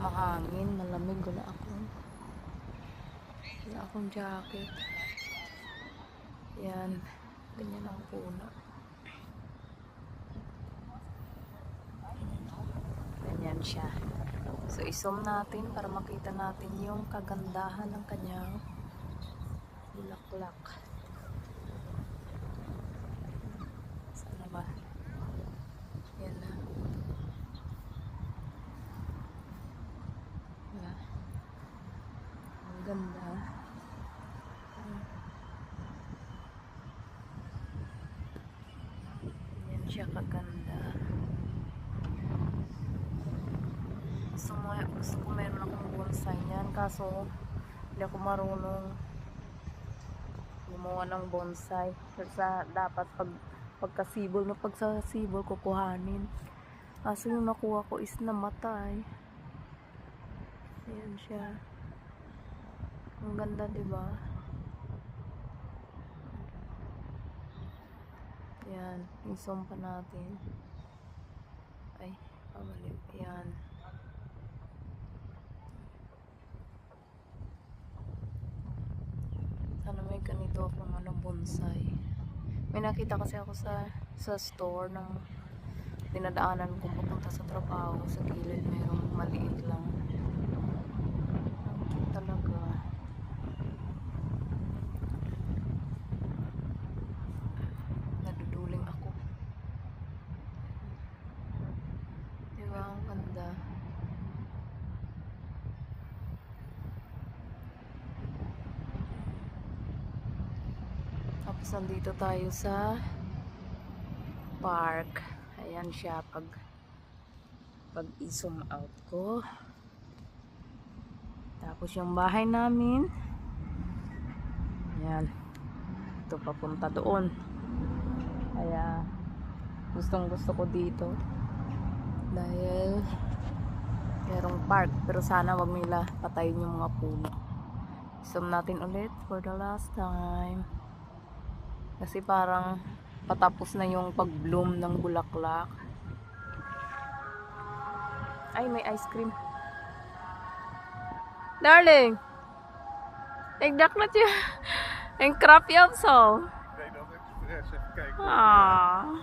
Mahangin, malamig. Wala akong jacket. Yan. Ganyan ang puno. Ganyan siya. So, isom natin para makita natin yung kagandahan ng kanyang bulaklak. Sana ba? Yan na. Yan. Ang ganda. Yan siya kaganda. Gusto ko meron akong bonsai niyan, kaso hindi ako marunong gumawa ng bonsai. Kasi dapat pagkasibol na pagsasibol kukuhanin. Kaso yung nakuha ko is namatay. Ayan siya. Ang ganda, diba? Ayan, isom pa natin. Ay, pabalik. Ayan. Sana may ganito akong bonsai. May nakita kasi ako sa store ng dinadaanan kong papunta sa trabaho. Sa gilid mayroong maliit lang. Ang cute talaga. Naduduling ako. Diba? Ang ganda. Tapos nandito tayo sa park. Ayan siya pag i-zoom out ko. Tapos yung bahay namin. Ayan. Ito papunta doon. Kaya gustong gusto ko dito. Dahil merong park. Pero sana wag nila patayin yung mga puno. Zoom natin ulit for the last time. Kasi parang patapos na yung pag-bloom ng bulaklak. Ay, may ice cream. Darling! Nagdaklat yun. Ang crap yan, so. Nee, dat is even kijken. Ah.